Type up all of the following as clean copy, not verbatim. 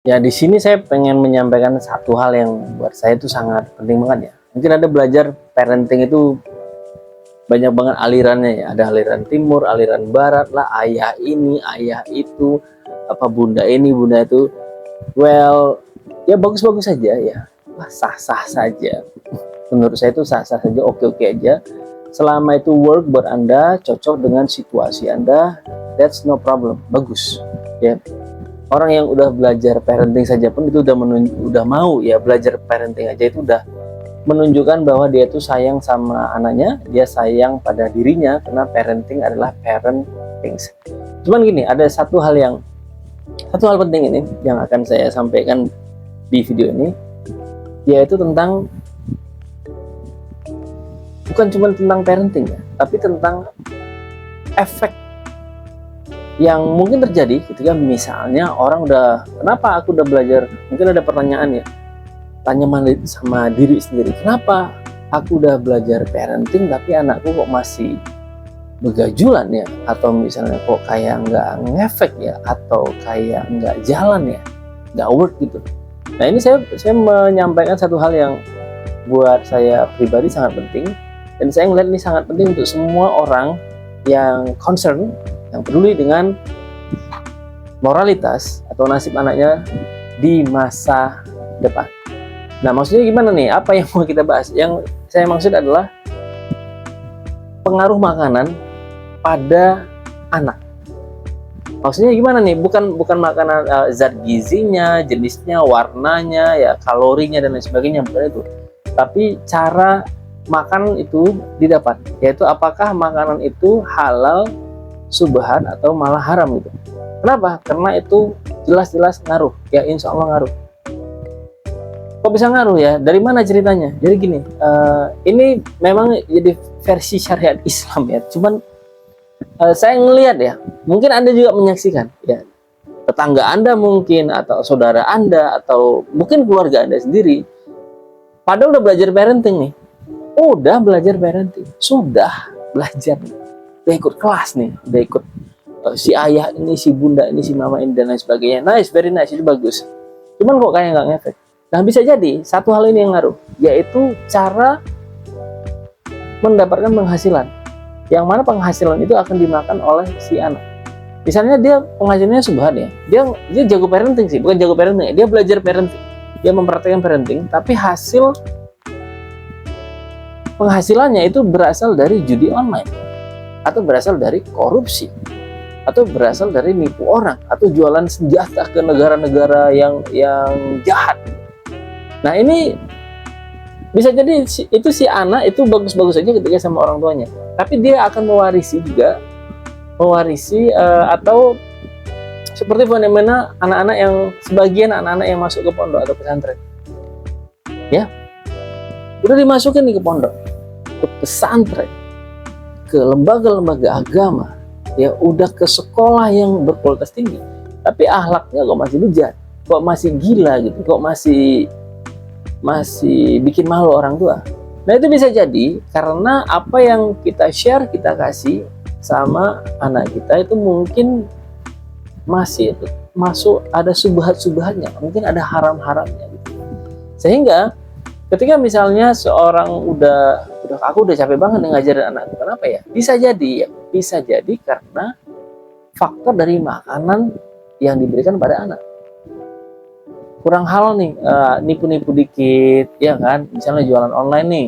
Ya, di sini saya pengen menyampaikan satu hal yang buat saya itu sangat penting banget ya. Mungkin Anda belajar parenting itu banyak banget alirannya ya. Ada aliran timur, aliran barat lah, ayah ini, ayah itu, apa bunda ini, bunda itu. Well, ya bagus-bagus saja ya. Sah-sah saja. Menurut saya itu sah-sah saja, oke-oke aja. Selama itu work buat Anda, cocok dengan situasi Anda, that's no problem. Bagus. Ya, orang yang udah belajar parenting saja pun itu udah mau ya belajar parenting aja itu udah menunjukkan bahwa dia tuh sayang sama anaknya, dia sayang pada dirinya karena parenting adalah parent things. Cuman gini, ada satu hal penting ini yang akan saya sampaikan di video ini, yaitu tentang bukan cuma tentang parenting ya, tapi tentang efek yang mungkin terjadi ketika misalnya orang udah, kenapa aku udah belajar, mungkin ada pertanyaan ya, tanya sama diri sendiri, kenapa aku udah belajar parenting tapi anakku kok masih begajulan ya, atau misalnya kok kayak nggak ngefek ya, atau kayak nggak jalan ya, nggak work gitu. Nah, ini saya menyampaikan satu hal yang buat saya pribadi sangat penting, dan saya melihat ini sangat penting untuk semua orang yang concern, yang peduli dengan moralitas atau nasib anaknya di masa depan. Nah, maksudnya gimana nih? Apa yang mau kita bahas? Yang saya maksud adalah pengaruh makanan pada anak. Maksudnya gimana nih? Bukan makanan zat gizinya, jenisnya, warnanya, ya kalorinya dan lain sebagainya, bukan itu. Tapi cara makan itu didapat, yaitu apakah makanan itu halal, subhan, atau malah haram gitu. Kenapa? Karena itu jelas-jelas ngaruh, ya insya Allah ngaruh. Kok bisa ngaruh ya? Dari mana ceritanya? Jadi gini, ini memang jadi versi syariat Islam ya. Cuman saya ngelihat ya, mungkin Anda juga menyaksikan ya, tetangga Anda mungkin, atau saudara Anda, atau mungkin keluarga Anda sendiri, padahal udah belajar parenting nih, udah belajar parenting, sudah belajar, udah ikut kelas nih, udah ikut si ayah ini, si bunda ini, si mama ini, dan lain sebagainya. Nice, very nice, itu bagus. Cuman kok kayak nggak ngefek. Nah, bisa jadi satu hal ini yang ngaruh, yaitu cara mendapatkan penghasilan, yang mana penghasilan itu akan dimakan oleh si anak. Misalnya dia penghasilannya subhan ya, dia jago parenting sih, bukan jago parenting, dia belajar parenting, dia mempraktekkan parenting, tapi hasil penghasilannya itu berasal dari judi online, atau berasal dari korupsi, atau berasal dari nipu orang, atau jualan senjata ke negara-negara yang jahat. Nah, ini bisa jadi itu si anak itu bagus-bagus saja ketika sama orang tuanya, tapi dia akan mewarisi atau seperti fenomena anak-anak yang sebagian anak-anak yang masuk ke pondok atau pesantren, ya udah dimasukin nih ke pondok, ke pesantren, ke lembaga-lembaga agama, ya udah ke sekolah yang berkualitas tinggi, tapi akhlaknya kok masih bejat, kok masih gila gitu, kok masih bikin malu orang tua. Nah, itu bisa jadi karena apa yang kita share, kita kasih sama anak kita itu mungkin masih masuk ada subhat-subhatnya, mungkin ada haram-haramnya gitu. Sehingga ketika misalnya seorang aku udah capek banget ngajarin anakku, kenapa ya? Bisa jadi karena faktor dari makanan yang diberikan pada anak. Kurang halal nih, nipu-nipu dikit, ya kan? Misalnya jualan online nih,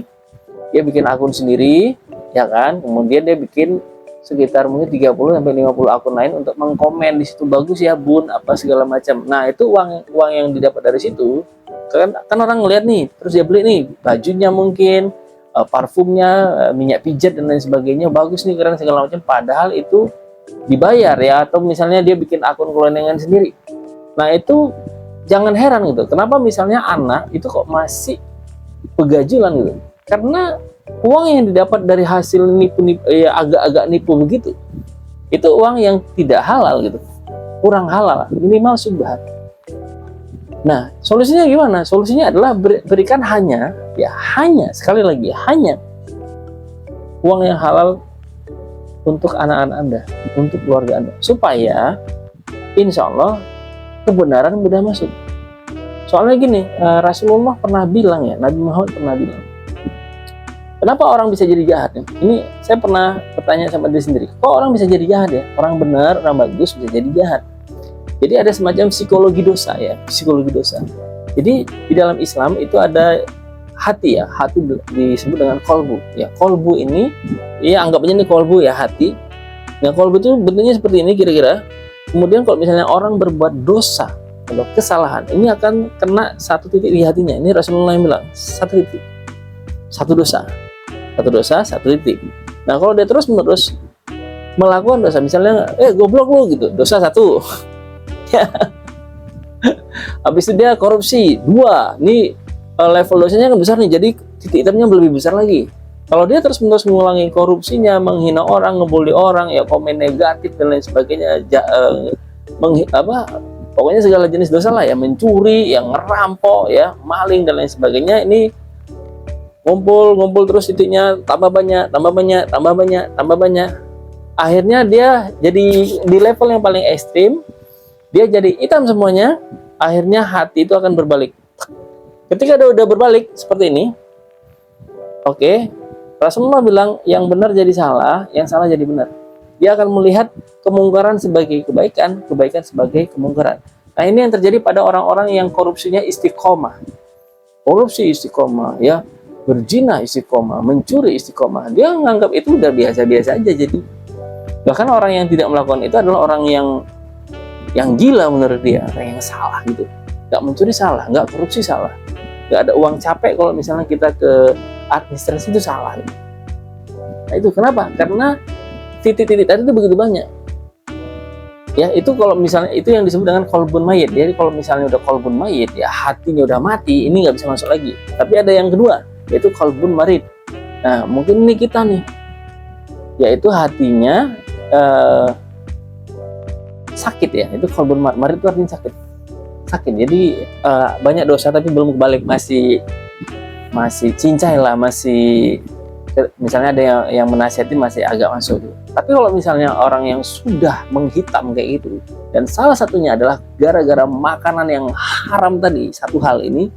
dia bikin akun sendiri, ya kan? Kemudian dia bikin sekitar mungkin 30 sampai 50 akun lain untuk mengkomen di situ, bagus ya bun, apa segala macam. Nah, itu uang yang didapat dari situ, kan orang ngeliat nih, terus dia beli nih bajunya mungkin, parfumnya, minyak pijat dan lain sebagainya, bagus nih, keren segala macam. Padahal itu dibayar ya, atau misalnya dia bikin akun keloningan sendiri. Nah, itu jangan heran gitu, kenapa misalnya anak itu kok masih begajulan gitu, karena uang yang didapat dari hasil nipu-nipu, ya agak-agak nipu begitu, itu uang yang tidak halal gitu, kurang halal, minimal subhan. Nah, solusinya gimana? Solusinya adalah berikan hanya sekali lagi, hanya uang yang halal untuk anak-anak Anda, untuk keluarga Anda, supaya insya Allah kebenaran mudah masuk. Soalnya gini, Rasulullah pernah bilang ya, Nabi Muhammad pernah bilang, kenapa orang bisa jadi jahat ya? Ini saya pernah bertanya sama diri sendiri, kok orang bisa jadi jahat ya? Orang benar, orang bagus bisa jadi jahat. Jadi ada semacam psikologi dosa ya, psikologi dosa. Jadi di dalam Islam itu ada hati ya, hati disebut dengan kolbu. Ya, kolbu ini, ya anggap aja ini kolbu ya, hati. Nah, kolbu itu bentuknya seperti ini kira-kira. Kemudian kalau misalnya orang berbuat dosa atau kesalahan, ini akan kena satu titik di hatinya. Ini Rasulullah yang bilang, satu titik, satu dosa, satu titik. Nah, kalau dia terus menerus melakukan dosa, misalnya, goblok lu gitu, dosa satu. Ya. Habis itu dia korupsi 2, nih level dosanya kan besar nih, jadi titik hitamnya lebih besar lagi. Kalau dia terus menerus mengulangi korupsinya, menghina orang, ngebully orang, ya komen negatif dan lain sebagainya, pokoknya segala jenis dosa lah ya, mencuri, yang ngerampok, ya maling dan lain sebagainya, ini ngumpul terus titiknya tambah banyak. Akhirnya dia jadi di level yang paling ekstrim, dia jadi hitam semuanya. Akhirnya hati itu akan berbalik. Ketika dia udah berbalik seperti ini, oke, Rasulullah bilang yang benar jadi salah, yang salah jadi benar. Dia akan melihat kemungkaran sebagai kebaikan, kebaikan sebagai kemungkaran. Nah, ini yang terjadi pada orang-orang yang korupsinya istiqomah. Korupsi istiqomah, ya, berzina istiqomah, mencuri istiqomah. Dia menganggap itu udah biasa-biasa aja. Jadi bahkan orang yang tidak melakukan itu adalah orang yang gila menurut dia, orang yang salah gitu. Nggak mencuri salah, nggak korupsi salah, nggak ada uang capek kalau misalnya kita ke administrasi itu salah. Nah itu kenapa? Karena titik-titik tadi itu begitu banyak. Ya itu kalau misalnya itu yang disebut dengan kolbun mayit. Jadi kalau misalnya udah kolbun mayit, ya hatinya udah mati, ini nggak bisa masuk lagi. Tapi ada yang kedua, yaitu kolbun marid. Nah mungkin ini kita nih, yaitu hatinya sakit ya, itu kolbun marid itu artinya sakit. Jadi banyak dosa tapi belum kebalik, masih cincai lah, masih misalnya ada yang menasihati masih agak masuk. Tapi kalau misalnya orang yang sudah menghitam kayak gitu, dan salah satunya adalah gara-gara makanan yang haram tadi, satu hal ini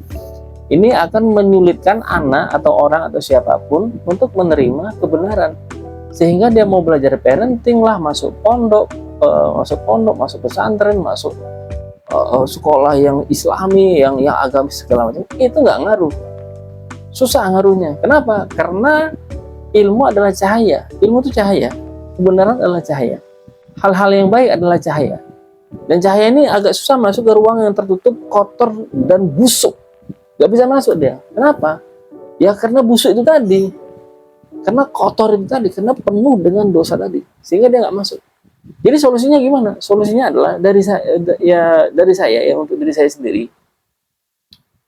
akan menyulitkan anak atau orang atau siapapun untuk menerima kebenaran, sehingga dia mau belajar parenting lah, masuk pondok, masuk pesantren, masuk sekolah yang islami, yang agamis segala macam, itu nggak ngaruh, susah ngaruhnya. Kenapa? Karena ilmu adalah cahaya, ilmu itu cahaya, kebenaran adalah cahaya, hal-hal yang baik adalah cahaya, dan cahaya ini agak susah masuk ke ruang yang tertutup, kotor dan busuk, nggak bisa masuk dia. Kenapa? Ya karena busuk itu tadi, karena kotor itu tadi, karena penuh dengan dosa tadi, sehingga dia nggak masuk. Jadi solusinya gimana? Solusinya adalah dari saya ya, untuk diri saya sendiri,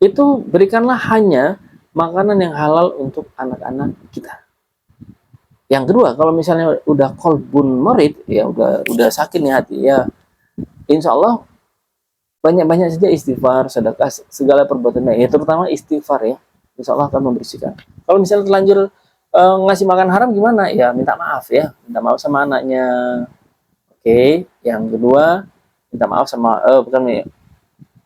itu berikanlah hanya makanan yang halal untuk anak-anak kita. Yang kedua, kalau misalnya udah kolbun marid, ya udah sakit nih hati, ya insya Allah banyak-banyak saja istighfar, sedekah, segala perbuatan baik, ya terutama istighfar ya, insya Allah akan membersihkan. Kalau misalnya terlanjur ngasih makan haram gimana? Ya minta maaf ya, minta maaf sama anaknya. Oke, yang kedua minta maaf sama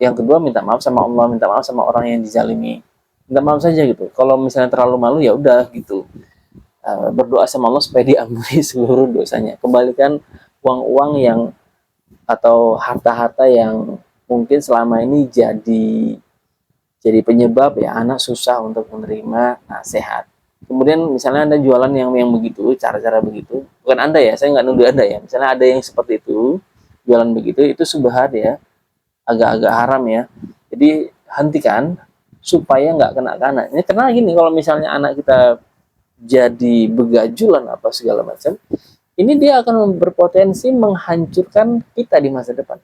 yang kedua minta maaf sama Allah, minta maaf sama orang yang dizalimi, minta maaf saja gitu. Kalau misalnya terlalu malu ya udah gitu, berdoa sama Allah supaya diampuni seluruh dosanya. Kembalikan uang-uang yang atau harta-harta yang mungkin selama ini jadi penyebab ya anak susah untuk menerima nasihat. Kemudian misalnya Anda jualan yang begitu, cara-cara begitu, bukan Anda ya, saya nggak nuduh Anda ya, misalnya ada yang seperti itu, jualan begitu, itu subhat ya, agak-agak haram ya. Jadi hentikan supaya nggak kena ke anak. Ini karena gini, kalau misalnya anak kita jadi begajulan apa segala macam, ini dia akan berpotensi menghancurkan kita di masa depan.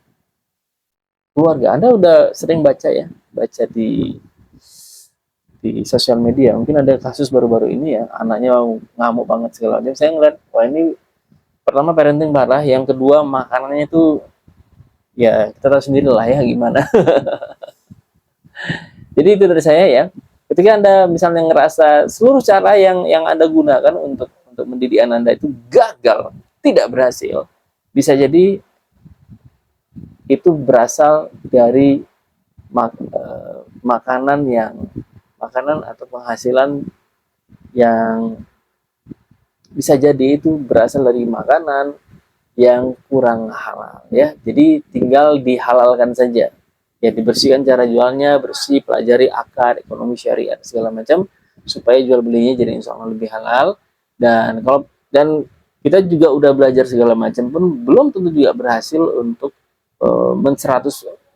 Keluarga Anda udah sering baca ya, baca di sosial media, mungkin ada kasus baru-baru ini ya, anaknya ngamuk banget segala macam. Saya ngeliat, wah ini pertama parenting parah, yang kedua makanannya itu ya kita tahu sendiri lah ya gimana. Jadi itu dari saya ya. Ketika Anda misalnya ngerasa seluruh cara yang Anda gunakan untuk mendidik anak Anda itu gagal, tidak berhasil, bisa jadi itu berasal dari makanan atau penghasilan yang bisa jadi itu berasal dari makanan yang kurang halal ya. Jadi tinggal dihalalkan saja. Ya dibersihkan cara jualnya, bersih, pelajari akar, ekonomi syariat segala macam supaya jual belinya jadi insya Allah lebih halal. Dan kita juga udah belajar segala macam pun belum tentu juga berhasil untuk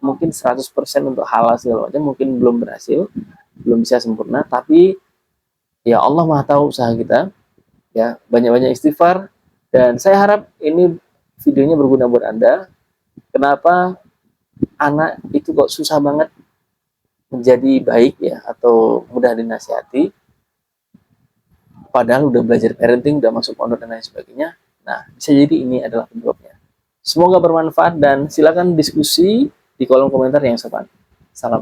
mungkin 100% untuk halal segala macam mungkin belum berhasil, belum bisa sempurna, tapi ya Allah Maha tahu usaha kita. Ya, banyak-banyak istighfar dan saya harap ini videonya berguna buat Anda. Kenapa anak itu kok susah banget menjadi baik ya atau mudah dinasihati padahal udah belajar parenting, udah masuk pondok dan lain sebagainya. Nah, bisa jadi ini adalah penyebabnya. Semoga bermanfaat dan silakan diskusi di kolom komentar yang sopan. Salam.